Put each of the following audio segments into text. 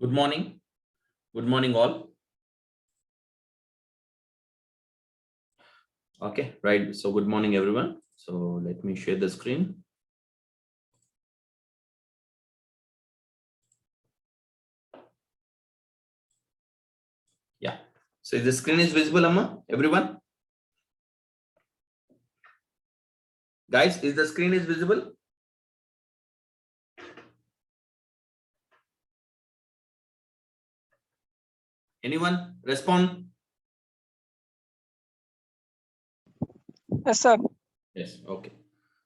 Good morning. Good morning, all. Okay, right. So, good morning, everyone. So, let me share the screen. Yeah. So, the screen is visible, Amma? Everyone? Guys, is the screen is visible? Anyone respond? Yes, sir. Yes. Okay.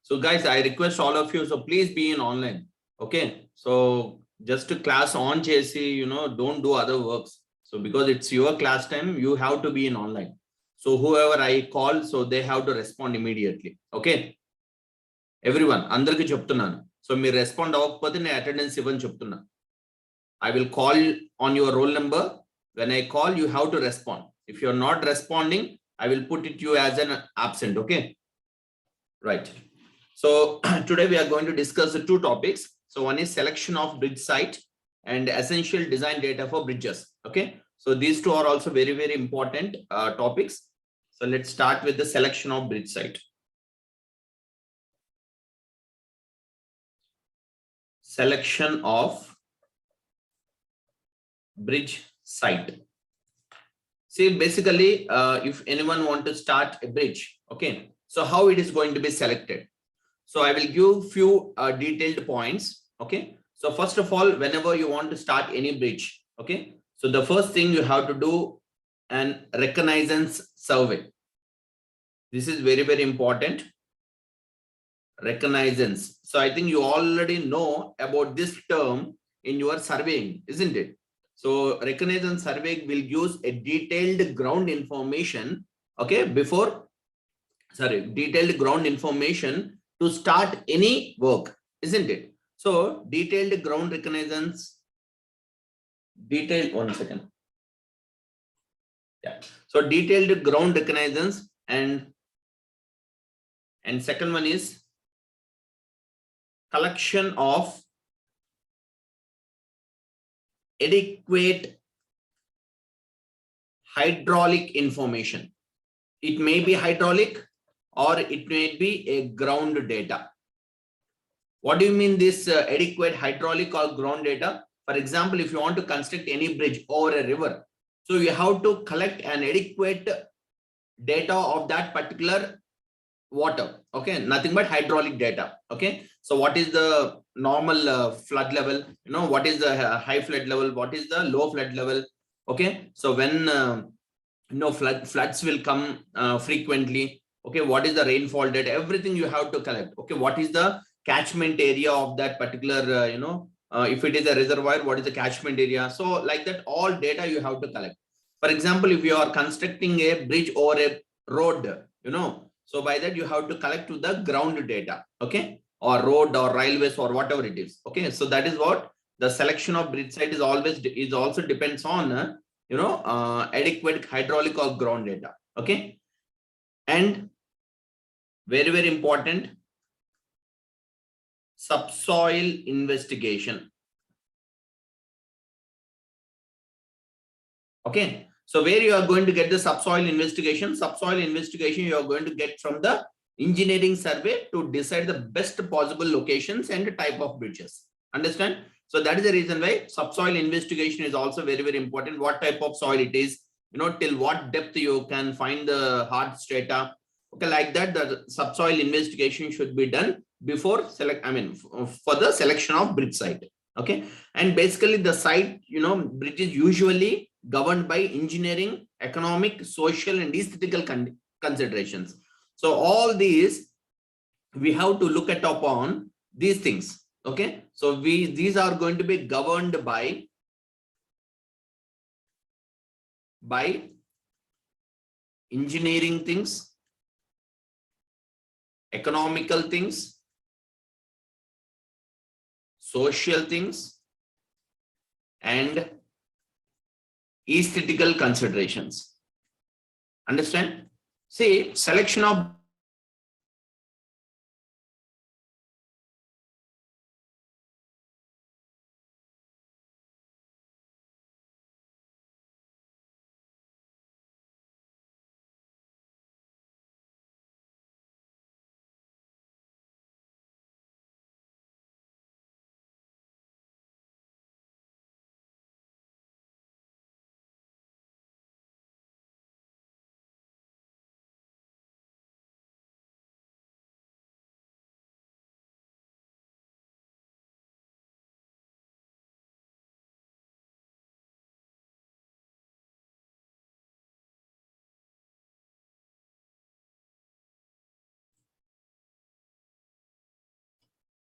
So, guys, I request all of you. So, please be in online. Okay. So, just to class on JC, don't do other works. So, because it's your class time, you have to be in online. So, whoever I call, so they have to respond immediately. Okay. Everyone, అందరికి చెప్తున్నాను. So, మీరు respond అవ్వకపోతే నేను attendance ఇవ్వని చెప్తున్నా. I will call on your roll number. When I call, you have to respond. If you're not responding, I will put it you as an absent. Okay. Right. So today we are going to discuss the two topics. So one is selection of bridge site and essential design data for bridges. Okay. So these two are also very, very important topics. So let's start with the selection of bridge site. Selection of bridge site. See, basically, if anyone want to start a bridge, okay, so how it is going to be selected? So I will give few detailed points. Okay. So first of all, whenever you want to start any bridge, okay, so the first thing you have to do an reconnaissance survey. This is very, very important. Reconnaissance. So I think you already know about this term in your surveying, isn't it? So reconnaissance survey will use a detailed ground information, okay, detailed ground information to start any work, isn't it? So detailed ground reconnaissance, one second. Yeah. So detailed ground reconnaissance and second one is collection of adequate hydraulic information. It may be hydraulic or it may be a ground data. What do you mean this adequate hydraulic or ground data? For example, if you want to construct any bridge over a river, so you have to collect an adequate data of that particular water. Okay, nothing but hydraulic data. Okay, so what is the normal flood level? What is the high flood level? What is the low flood level? Okay, so when floods will come frequently. Okay, what is the rainfall data? Everything you have to collect. Okay, what is the catchment area of that particular if it is a reservoir, what is the catchment area? So like that, all data you have to collect. For example, if you are constructing a bridge or a road, so by that you have to collect to the ground data. Okay, or road or railways or whatever it is. Okay, so that is what the selection of bridge site is also depends on adequate hydraulic or ground data. Okay, and very, very important, subsoil investigation. Okay, so where you are going to get the subsoil investigation? Subsoil investigation you are going to get from the engineering survey to decide the best possible locations and type of bridges. Understand? So that is the reason why subsoil investigation is also very, very important. What type of soil it is, till what depth you can find the hard strata. Okay, like that, the subsoil investigation should be done before for the selection of bridge site. Okay, and basically the site, bridge is usually governed by engineering, economic, social, and aesthetical considerations. So all these we have to look at upon these things. Okay, so these are going to be governed by engineering things, economical things, social things, and aesthetical considerations. Understand? See, selection of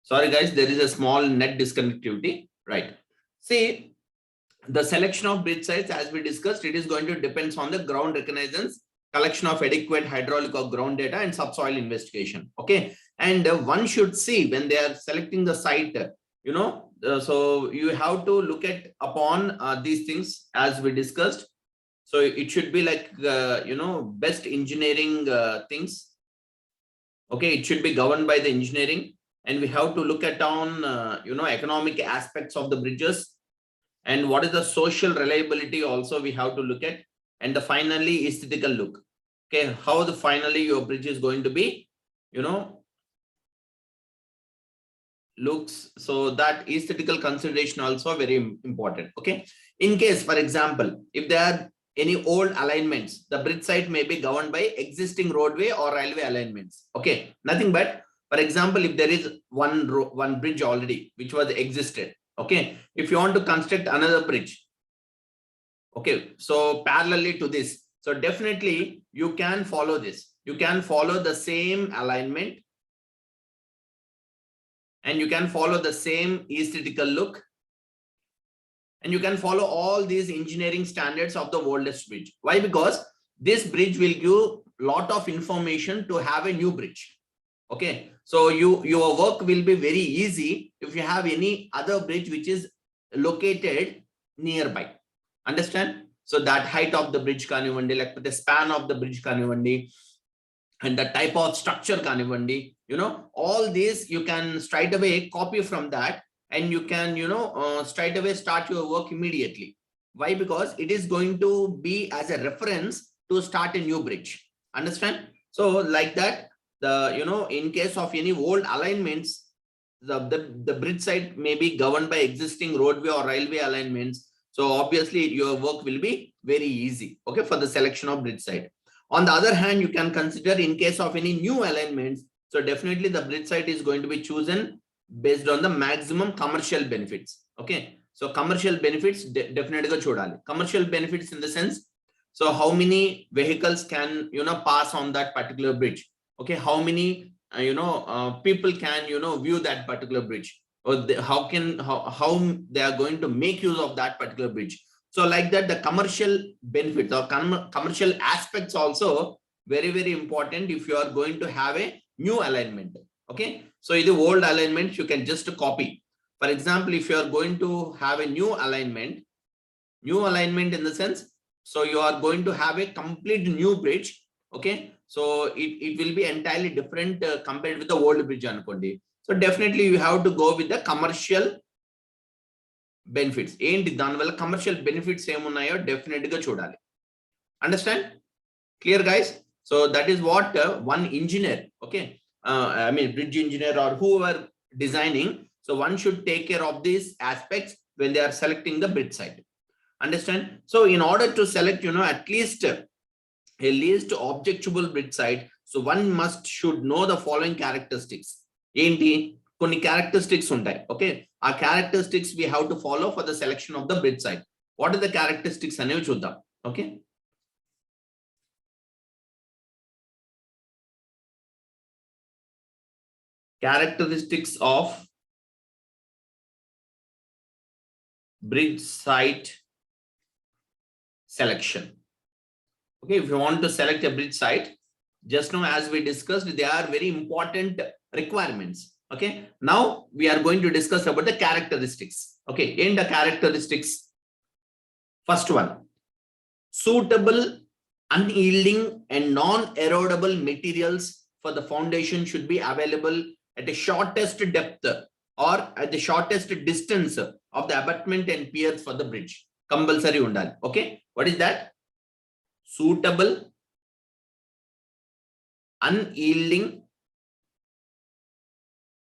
Sorry guys, there is a small net disconnectivity, right? See, the selection of bridge sites, as we discussed, it is going to depend on the ground reconnaissance, collection of adequate hydraulic or ground data, and subsoil investigation. Okay, and one should see when they are selecting the site, so you have to look at upon these things as we discussed. So it should be like best engineering things. Okay, it should be governed by the engineering, and we have to look at on economic aspects of the bridges, and what is the social reliability also we have to look at, and the finally aesthetical look. Okay, how the finally your bridge is going to be looks. So that aesthetical consideration also very important. Okay, in case, for example, if there are any old alignments, the bridge site may be governed by existing roadway or railway alignments. Okay, nothing but, for example, if there is one bridge already which was existed. Okay, if you want to construct another bridge, okay, so parallelly to this, so definitely you can follow this. You can follow the same alignment, and you can follow the same aesthetical look, and you can follow all these engineering standards of the oldest bridge. Why? Because this bridge will give lot of information to have a new bridge. Okay, so your work will be very easy if you have any other bridge which is located nearby. Understand? So that height of the bridge kanivandi, like the span of the bridge kanivandi, and the type of structure kanivandi, all these you can straight away copy from that, and you can straight away start your work immediately. Why? Because it is going to be as a reference to start a new bridge. Understand? So like that, the in case of any old alignments, the bridge site may be governed by existing roadway or railway alignments. So obviously your work will be very easy, okay, for the selection of bridge site. On the other hand, you can consider in case of any new alignments, so definitely the bridge site is going to be chosen based on the maximum commercial benefits. Okay, so commercial benefits definitely chodali. Commercial benefits in the sense, so how many vehicles can pass on that particular bridge? Okay, how many people can view that particular bridge, or how they are going to make use of that particular bridge. So like that, the commercial benefits or commercial aspects also very, very important if you are going to have a new alignment. Okay, so in the old alignment you can just copy. For example, if you are going to have a new alignment in the sense, so you are going to have a complete new bridge. Okay, so it will be entirely different compared with the old bridge anukondi. So definitely you have to go with the commercial benefits. And commercial benefits definitely chodali. Understand? Clear, guys? So that is what one engineer, okay, I mean bridge engineer or whoever designing, so one should take care of these aspects when they are selecting the bridge site. Understand? So in order to select at least a least objectable bridge site, so one should know the following characteristics. Enti konni characteristics untai. Okay, our characteristics we have to follow for the selection of the bridge site. What are the characteristics anevi chuddam? Okay, characteristics of bridge site selection. Okay, if you want to select a bridge site, just now as we discussed, they are very important requirements. Okay, now we are going to discuss about the characteristics. Okay, in the characteristics, first one, suitable, unyielding and non-erodible materials for the foundation should be available at the shortest depth or at the shortest distance of the abutment and piers for the bridge. Compulsory undali. Okay, what is that? Suitable, unyielding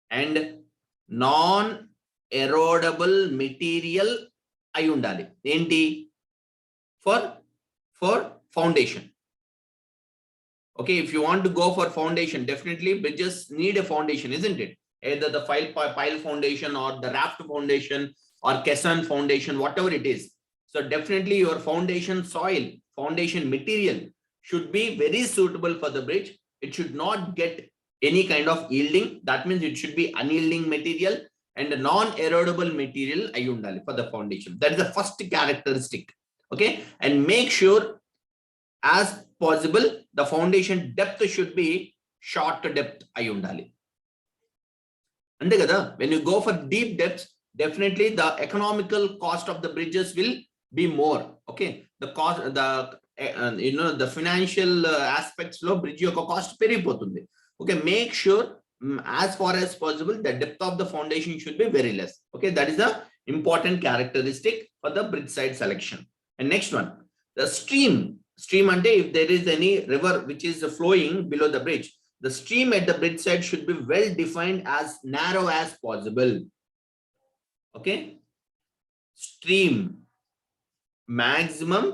and non-erodible material ayi undali. Enti? For foundation. Okay, if you want to go for foundation, definitely bridges need a foundation, isn't it? Either the pile foundation or the raft foundation or caisson foundation, whatever it is. So definitely your foundation soil, foundation material should be very suitable for the bridge. It should not get any kind of yielding. That means it should be unyielding material and a non-erodible material ayi undali for the foundation. That is the first characteristic. Okay, and make sure as possible the foundation depth should be short depth ayi undali. Ante kada, when you go for deep depths, definitely the economical cost of the bridges will be more. Okay, the cost, the financial aspects lo bridge yokka cost perigipotundi. Okay, make sure as far as possible the depth of the foundation should be very less. Okay, that is the important characteristic for the bridge site selection. And next one, the stream ante, if there is any river which is flowing below the bridge, the stream at the bridge side should be well defined as narrow as possible. Okay, stream maximum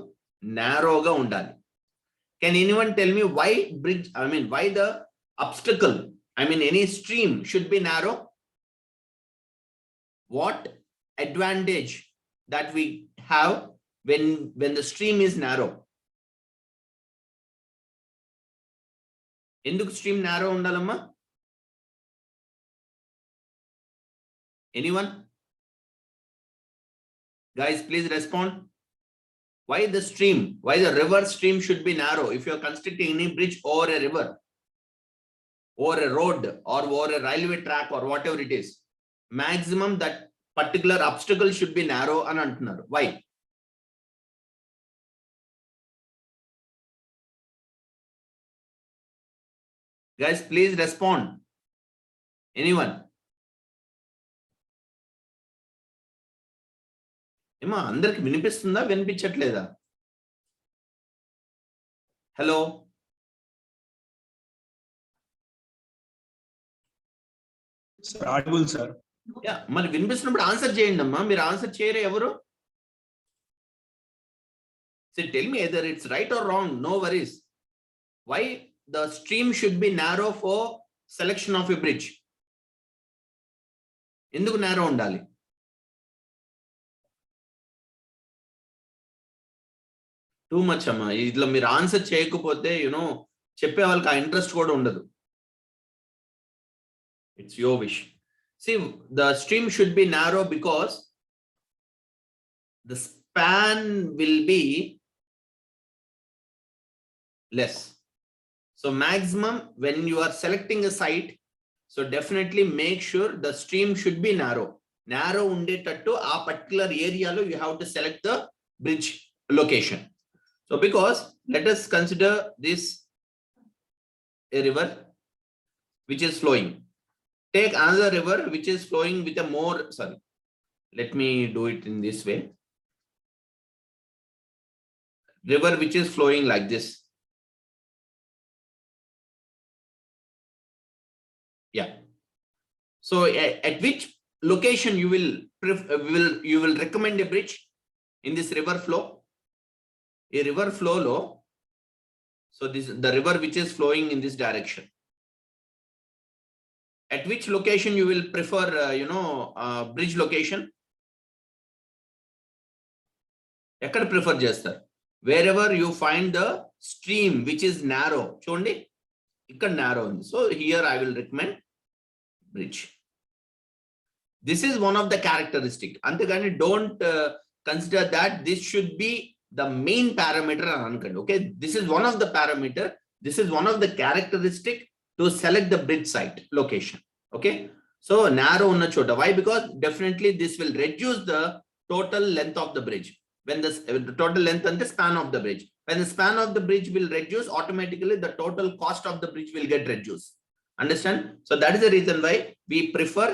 narrow ga undali. Can anyone tell me why bridge, why the obstacle, any stream should be narrow? What advantage that we have when the stream is narrow? Enduku stream narrow undalamma? Anyone? Guys, please respond. Why the stream? Why the river stream should be narrow if you are constructing any bridge over a river, or a road, or over a railway track, or whatever it is? Maximum that particular obstacle should be narrow and antunnaru. Why? Guys, please respond. Anyone? Emma, andarki vinipistunda vinipichatledha? Hello? Sir, audible, sir. Yeah, మరి వినిపిస్తున్నప్పుడు answer చేయండి అమ్మా. మీరు answer చేయరు ఎవరు? So tell me either it's right or wrong, no worries. Why the stream should be narrow for selection of a bridge? ఎందుకు narrow ఉండాలి? Too much అమ్మా. ఇట్లా మీరు ఆన్సర్ చేయకపోతే చెప్పే వాళ్ళకి ఆ ఇంట్రెస్ట్ కూడా ఉండదు. It's your wish. See, the stream should be narrow because the span will be less. So maximum when you are selecting a site, so definitely make sure the stream should be narrow. Narrow undetattu a particular area lo you have to select the bridge location. So because let us consider this a river which is flowing. Take another river which is flowing with a more, let me do it in this way. River which is flowing like this. Yeah. So at which location you will recommend a bridge in this river flow? A river flow low. So this the river which is flowing in this direction. At which location you will prefer, bridge location? Ekkada prefer chestar? Wherever you find the stream which is narrow. Chundi, ikkada narrow undi. So here I will recommend bridge. This is one of the characteristic. Antegani don't consider that this should be the main parameter and ankandi. Okay, this is one of the parameter. This is one of the characteristic to select the bridge site location. Okay, so narrow unna chota. Why? Because definitely this will reduce the total length of the bridge. When the total length and the span of the bridge, when the span of the bridge will reduce, automatically the total cost of the bridge will get reduced. Understand? So that is the reason why we prefer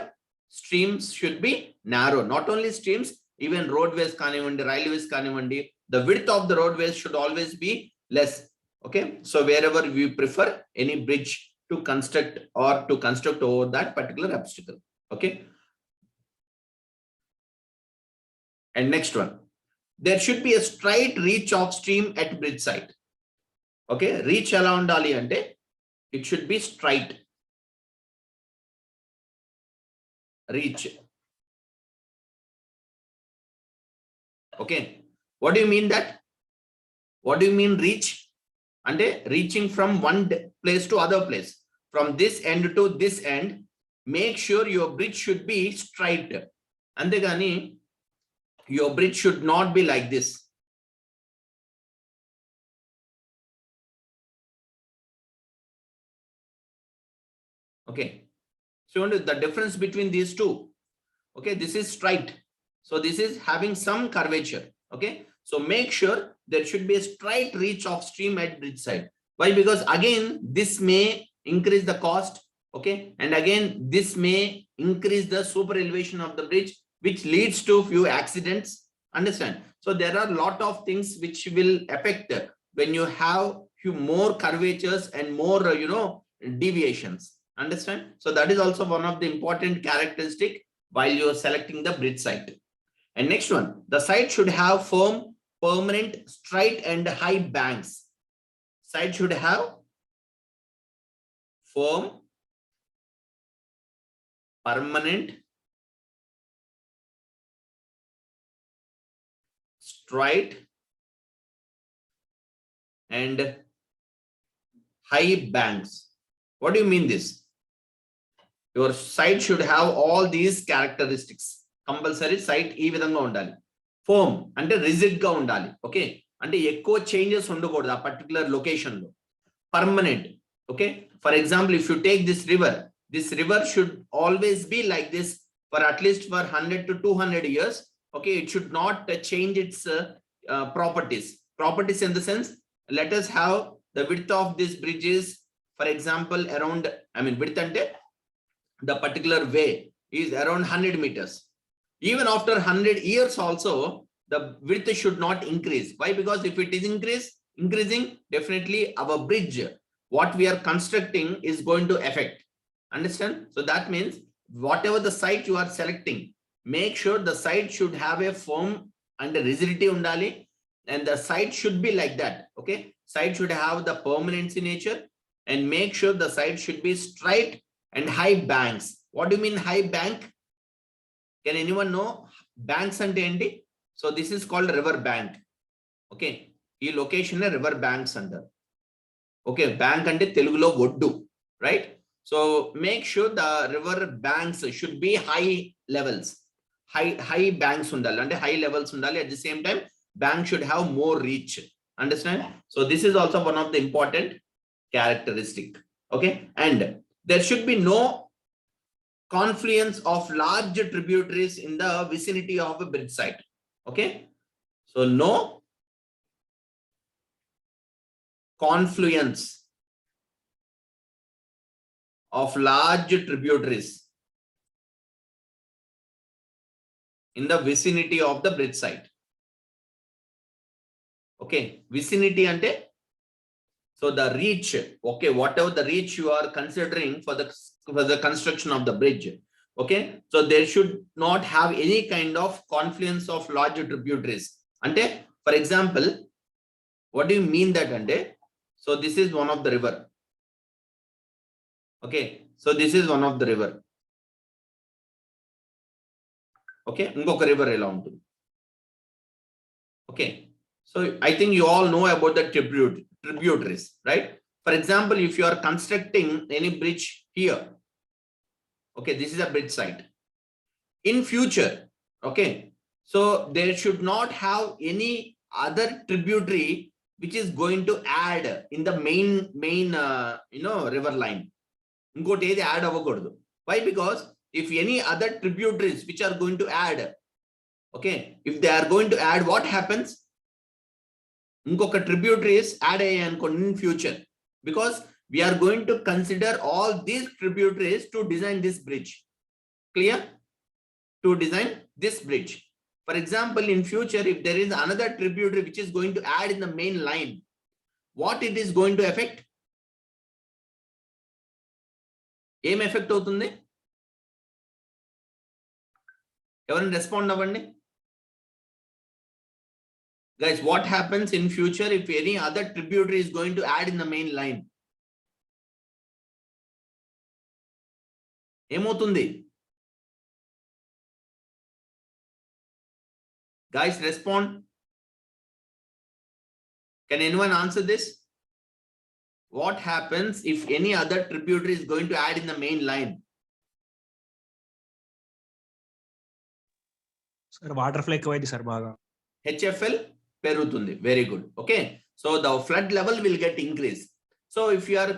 streams should be narrow. Not only streams, even roadways kanivandi, railways kanivandi, the width of the roadways should always be less. Okay, so wherever we prefer any bridge to construct over that particular obstacle. Okay, and next one, there should be a straight reach of stream at bridge site. Okay, reach ela undali ante it should be straight reach. Okay, what do you mean that? What do you mean reach? And reaching from one place to other place, from this end to this end, make sure your bridge should be straight. Antegani, your bridge should not be like this. Okay. So the difference between these two. Okay, this is straight. So this is having some curvature. Okay. So make sure there should be a straight reach of stream at bridge side. Why? Because again, this may increase the cost. Okay. And again, this may increase the super elevation of the bridge, which leads to few accidents. Understand? So there are a lot of things which will affect when you have few more curvatures and more, deviations. Understand? So that is also one of the important characteristic while you are selecting the bridge site. And next one, the site should have firm, permanent, straight and high banks. Site should have firm, permanent, straight and high banks. What do you mean this? Your site should have all these characteristics. Compulsory site ee vidhanga undali. Firm ante rigid ga undali. Okay, ante ekko changes undakodu a particular location lo. Permanent. Okay, for example, if you take this river should always be like this for at least for 100 to 200 years. Okay, it should not change its properties. Properties in the sense, let us have the width of this bridge is, for example, around, width ante the particular way is around 100 meters. Even after 100 years also, the width should not increase. Why? Because if it is increasing, definitely our bridge, what we are constructing, is going to affect. Understand? So that means whatever the site you are selecting, make sure the site should have a firm and a rigidity undali, and the site should be like that. Okay, site should have the permanency nature, and make sure the site should be straight and high banks. What do you mean high bank? Can anyone know banks ante enti? So this is called river bank. Okay, ee location river banks under. Okay, bank ante telugulo oddu, right? So make sure the river banks should be high levels. High banks undali, ante high levels undali. At the same time, bank should have more reach. Understand? So this is also one of the important characteristic. Okay, and there should be no confluence of large tributaries in the vicinity of a bridge site. Okay, so no confluence of large tributaries in the vicinity of the bridge site. Okay, vicinity ante, so the reach, okay, whatever the reach you are considering for the construction of the bridge. Okay, so there should not have any kind of confluence of large tributaries. Ante, for example, what do you mean that ante? So this is one of the river. Okay, so this is one of the river. Okay, inkoka river ela untundi. Okay, so I think you all know about the tributaries, right? For example, if you are constructing any bridge here, okay, this is a bridge site. In future, okay, so there should not have any other tributary which is going to add in the main river line. Inkoti edi add avvakodu. Why? Because if any other tributaries which are going to add, okay, if they are going to add, what happens? Inkoka tributaries add in future, because we are going to consider all these tributaries to design this bridge. Clear? To design this bridge. For example, in future, if there is another tributary which is going to add in the main line, what it is going to affect? Em effect avutundi? Evaran respond avandi? Guys, what happens in future if any other tributary is going to add in the main line? Emotundi? Guys, respond. Can anyone answer this? what happens if any other tributary is going to add in the main line? Sir, water flow ఎక్కువైంది sir బాగా. HFL పెరుగుతుంది. Very good. Okay. So the flood level will get increased. So if you are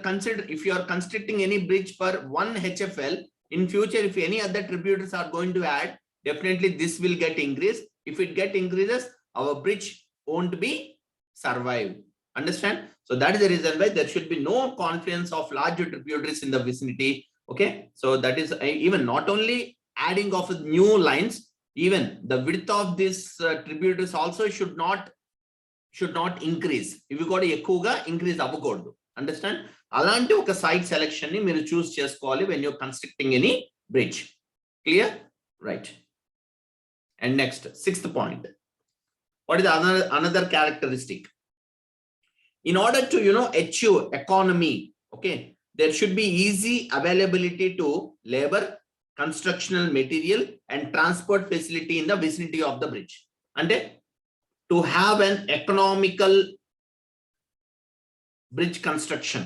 constructing any bridge per 1 HFL, in future, if any other tributaries are going to add, definitely this will get increased. If it get increases, our bridge won't be survive. Understand? So that is the reason why there should be no confluence of large tributaries in the vicinity. Okay. So that is even not only adding of new lines, even the width of this tributaries also should not increase. If you got ఎక్కువగా increase అవ్వకూడదు. Understand? అలాంటి ఒక site selection ని మీరు choose చేసుకోవాలి when you're constructing any bridge. Clear? Right. And next, 6th point. What is another characteristic? In order to achieve economy, okay, there should be easy availability to labor, constructional material, and transport facility in the vicinity of the bridge. And to have an economical bridge construction,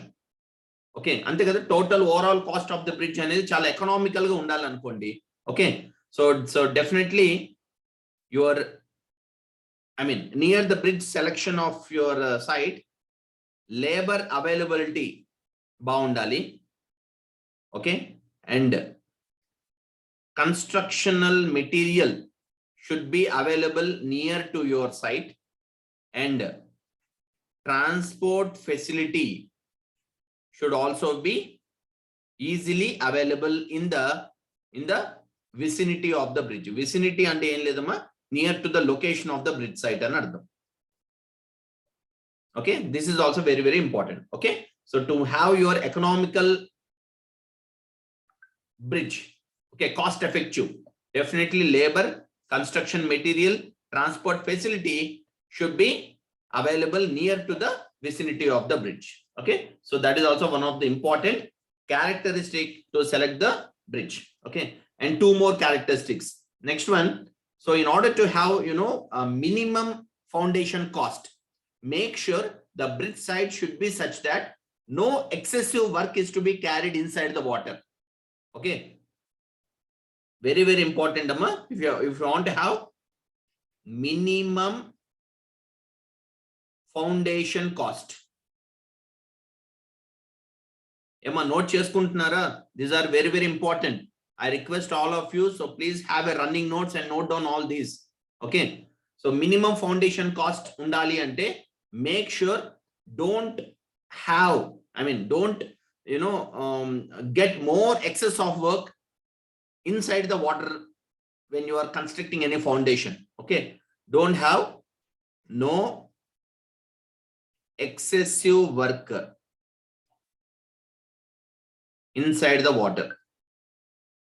okay, ante kada total overall cost of the bridge anedi chaala economical ga undali anukondi. Okay, so definitely your near the bridge selection of your site, labor availability baundali, okay, and constructional material should be available near to your site, and transport facility should also be easily available in the vicinity of the bridge. Vicinity ante em ledama, near to the location of the bridge site ani ardham. Okay, this is also very, very important. Okay, so to have your economical bridge, okay, cost effective, definitely labor, construction material, transport facility should be available near to the vicinity of the bridge. Okay, so that is also one of the important characteristic to select the bridge. Okay, and 2 more characteristics. Next one, so in order to have a minimum foundation cost, make sure the bridge site should be such that no excessive work is to be carried inside the water. Okay, very, very important, Amma. If you want to have minimum foundation cost, Emma, note cheskuntunnara? These are very, very important. I request all of you, so please have a running notes and note down all these. Okay, so minimum foundation cost undali ante, make sure don't get more excess of work inside the water when you are constructing any foundation. Okay, don't have no excessive work inside the water.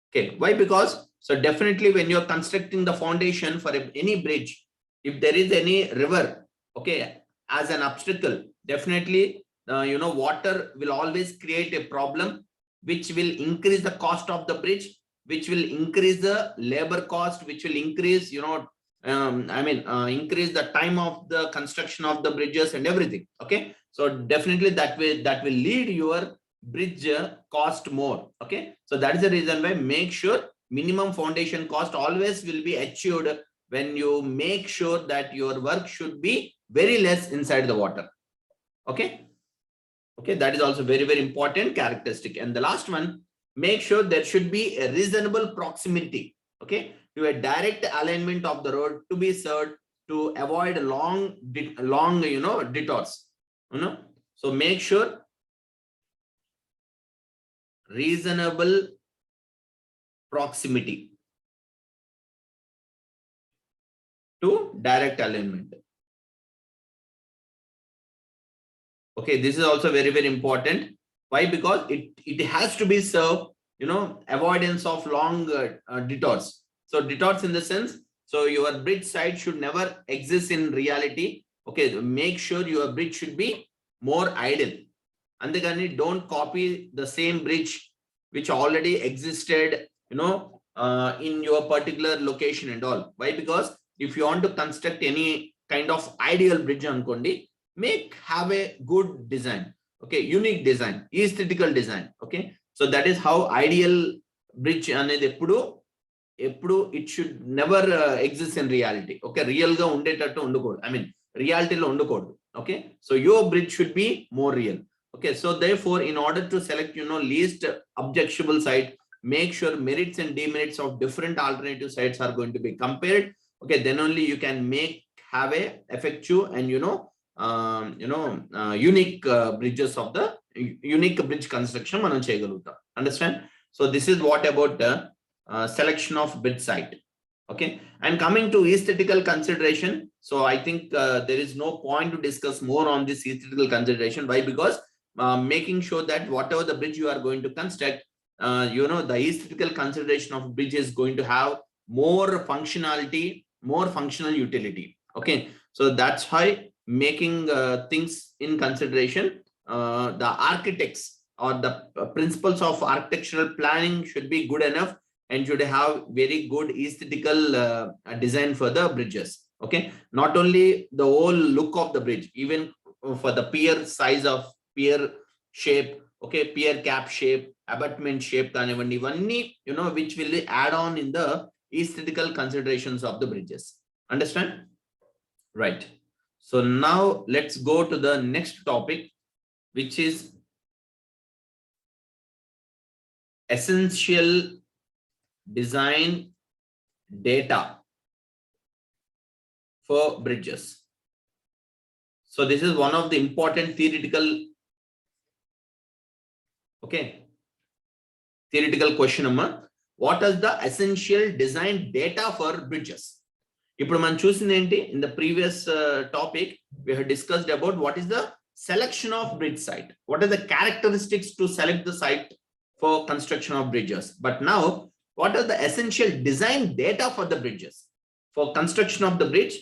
Okay, why? Because so definitely when you are constructing the foundation for any bridge, if there is any river, okay, as an obstacle, definitely water will always create a problem, which will increase the cost of the bridge, which will increase the labor cost, which will increase increase the time of the construction of the bridges and everything. Okay, so definitely that will lead your bridge cost more. Okay, so that is the reason why make sure minimum foundation cost always will be achieved when you make sure that your work should be very less inside the water. Okay, that is also very, very important characteristic. And the last one, make sure there should be a reasonable proximity, okay, to a direct alignment of the road to be served to avoid long detours. So make sure reasonable proximity to direct alignment. Okay, this is also very, very important. Why? Because it has to be served, avoidance of long detours. So detours in the sense, so your bridge site should never exist in reality. Okay, make sure your bridge should be more idle. Andegani, don't copy the same bridge which already existed, in your particular location and all. Why? Because if you want to construct any kind of ideal bridge, ankondi, have a good design. Okay, unique design, aesthetical design. Okay, so that is how ideal bridge అనేది ఎప్పుడు it should never exist in reality. Okay, real గా ఉండేటట్టు ఉండకూడదు, I mean రియాలిటీలో ఉండకూడదు. Okay, so your bridge should be more real. Okay, so therefore in order to select least objectionable site, make sure merits and demerits of different alternative sites are going to be compared. Okay, then only you can have a effective and unique bridges of the unique bridge construction మనం చేయగలుగుతాం. Understand? So this is what about selection of bridge site. Okay, and coming to aesthetical consideration, so I think there is no point to discuss more on this aesthetical consideration. Why? Because making sure that whatever the bridge you are going to construct, the aesthetical consideration of bridge is going to have more functionality, more functional utility. Okay, so that's why making things in consideration, the architects or the principles of architectural planning should be good enough and should have very good aesthetical design for the bridges. Okay, not only the whole look of the bridge, even for the pier size of pier shape, okay, pier cap shape, abutment shape, which will add on in the aesthetical considerations of the bridges. Understand? Right. So now let's go to the next topic, which is essential design data for bridges. So this is one of the important theoretical question. What is the essential design data for bridges? ఇప్పుడు మనం చూసింది ఏంటి? In the previous topic we have discussed about what is the selection of bridge site, what are the characteristics to select the site for construction of bridges. But now what are the essential design data for the bridges for construction of the bridge?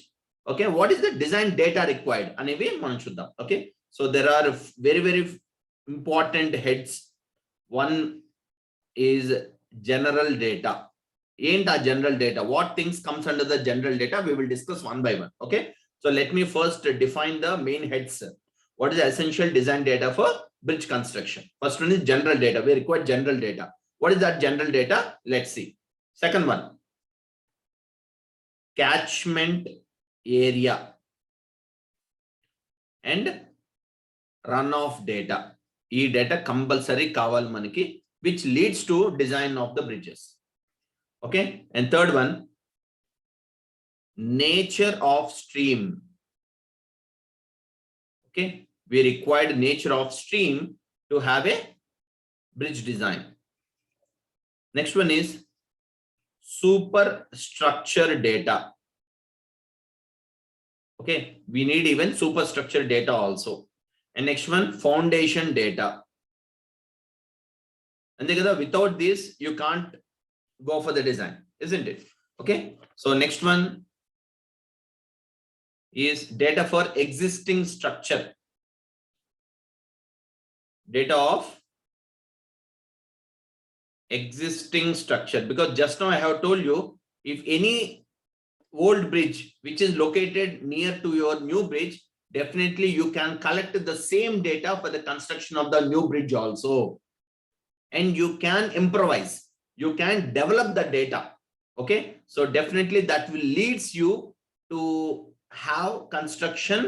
Okay, what is the design data required అనేవి మనం చూద్దాం. Okay, so there are very very important heads. One is general data. ఏంటా general data? What things comes under the general data? We will discuss one by one. Okay, so let me first define the main heads. What is the essential design data for bridge construction? First one is general data. We require general data. What is that general data? Let's see. Second one, catchment area and runoff data. ఈ data compulsory కావాలి మనకి, which leads to design of the bridges. Okay, and third one, nature of stream. Okay, we required nature of stream to have a bridge design. Next one is superstructure data. Okay, we need even superstructure data also. And next one, foundation data. And without this you can't go for the design, isn't it? Okay, so next one is data for existing structure, data of existing structure, because just now I have told you, if any old bridge which is located near to your new bridge, definitely you can collect the same data for the construction of the new bridge also, and you can improvise, you can develop the data. Okay, so definitely that will leads you to have construction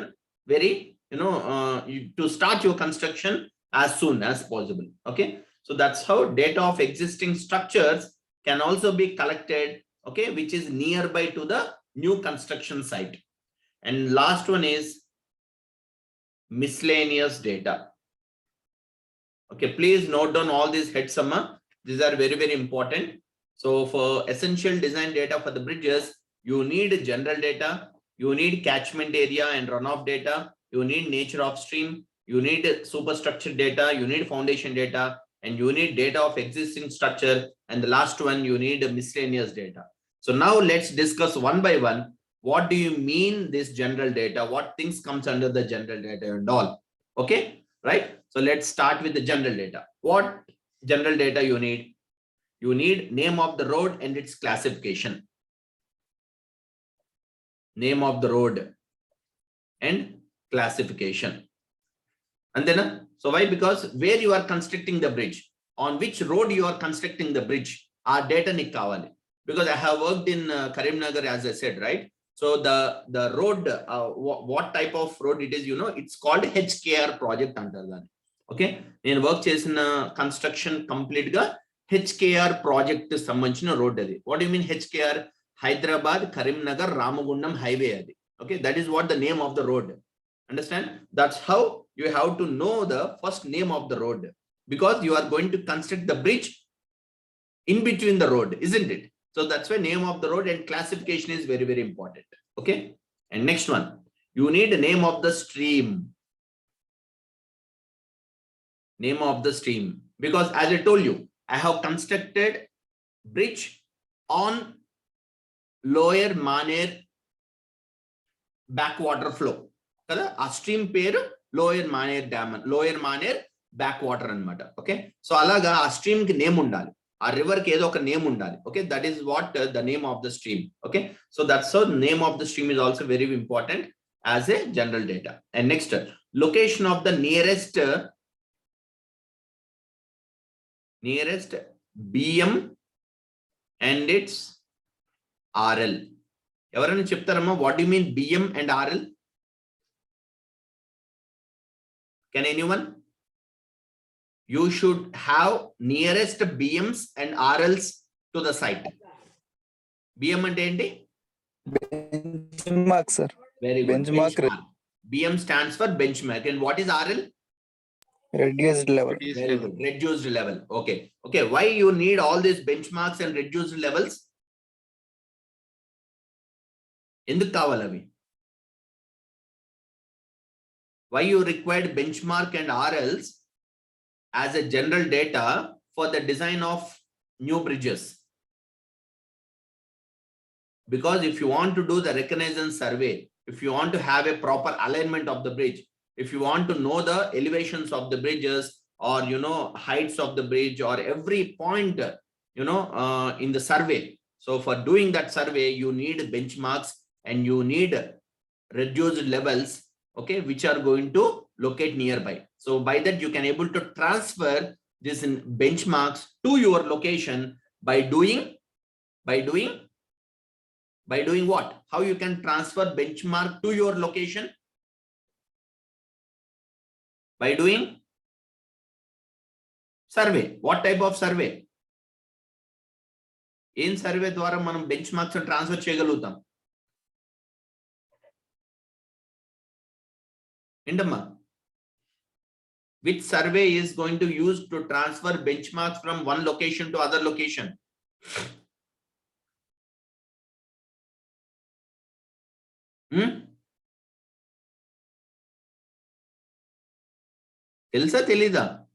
very to start your construction as soon as possible. Okay, so that's how data of existing structures can also be collected, okay, which is nearby to the new construction site. And last one is miscellaneous data. Okay, please note down all these heads. These are very very important. So for essential design data for the bridges, you need general data, you need catchment area and runoff data, you need nature of stream, you need superstructure data, you need foundation data, and you need data of existing structure, and the last one you need miscellaneous data. So now let's discuss one by one. What do you mean this general data? What things comes under the general data and all? Okay, right? So let's start with the general data. What general data you need? You need name of the road and its classification. Name of the road and classification. And then, so why? Because where you are constructing the bridge, on which road you are constructing the bridge, our data nik kavali. Because I have worked in Karimnagar, as I said, right? So the road, what type of road it is, it's called HKR project under that. Okay, in work chesina construction complete ga HKR project sambandhinchina road adi. What do you mean HKR? Hyderabad Karimnagar Ramagundam highway adi. Okay, that is what the name of the road. Understand? That's how you have to know the first name of the road, because you are going to construct the bridge in between the road, isn't it? So that's why name of the road and classification is very, very important. Okay. And next one, you need a name of the stream. Name of the stream, because as I told you, I have constructed bridge on Lower Maner backwater flow. A stream pair Lower Maner dam, Lower Maner backwater anamata. Okay. So alaga a stream ki name undali. A river ki edo oka name undali. Okay. That is what the name of the stream. Okay. So that's so the name of the stream is also very important as a general data. And next, location of the nearest BM and its RL. Evarana cheptaramma, what do you mean BM and RL? Can anyone? You should have nearest BMs and RLs to the site. BM and enti? Benchmark, sir. Very good. Benchmark. BM stands for benchmark. And what is RL? Reduced level. Very good. Reduced level. Okay. Okay. Why you need all these benchmarks and reduced levels? Enduku kavalavi? Why you required benchmark and RLs as a general data for the design of new bridges? Because if you want to do the reconnaissance survey, if you want to have a proper alignment of the bridge, if you want to know the elevations of the bridges, or heights of the bridge, or every point in the survey, so for doing that survey you need benchmarks and you need reduced levels, okay, which are going to locate nearby. So by that you can able to transfer this in benchmarks to your location by doing what? How you can transfer benchmark to your location? By doing survey. What type of survey? In survey dwara manam benchmarks transfer cheyagalugutam. Indamma, which survey is going to use to transfer benchmarks from one location to other location? Telsa telida?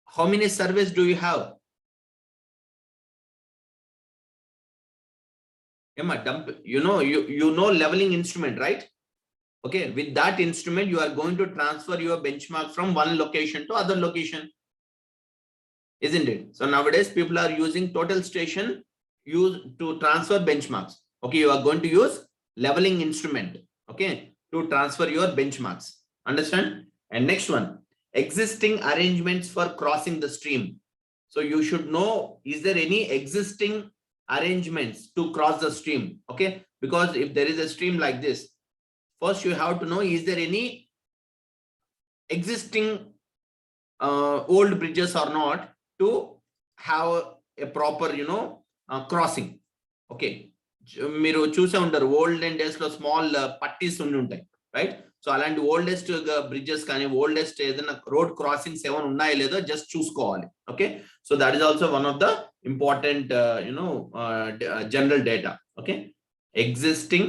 How many surveys do you have? Emma, you know leveling instrument, right? Okay, with that instrument you are going to transfer your benchmark from one location to other location, isn't it? So nowadays people are using total station to transfer benchmarks. Okay, you are going to use leveling instrument, okay, to transfer your benchmarks. Understand? And next one, existing arrangements for crossing the stream. So you should know, is there any existing arrangements to cross the stream? Okay, because if there is a stream like this, first you have to know, is there any existing old bridges or not to have a proper crossing? Okay, మీరు చూసే ఉంటారు olden days లో small పట్టీస్ ఉంటాయి, right? So అలాంటి oldest bridges కానీ oldest ఏదైనా road crossings ఏమైనా ఉన్నాయో లేదో జస్ట్ చూసుకోవాలి. Okay, so that is also one of the important general data. Okay, existing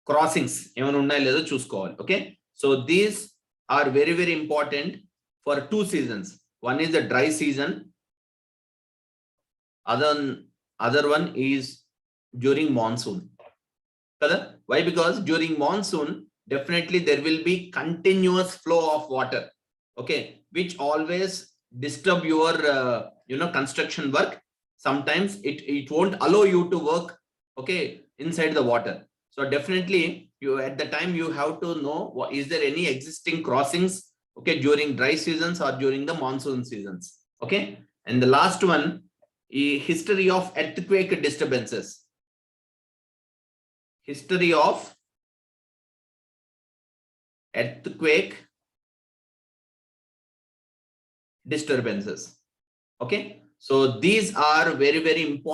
crossings ఏమైనా ఉన్నాయో లేదో చూసుకోవాలి. Okay, so these are very very important for 2 seasons. One is the dry season, other one is during monsoon. Why? Because during monsoon definitely there will be continuous flow of water, okay, which always disturb your construction work. Sometimes it won't allow you to work, okay, inside the water. So definitely you at the time you have to know what is there any existing crossings, okay, during dry seasons or during the monsoon seasons. Okay, and the last one, history of earthquake disturbances. History of earthquake disturbances. Okay, so these are very, very important.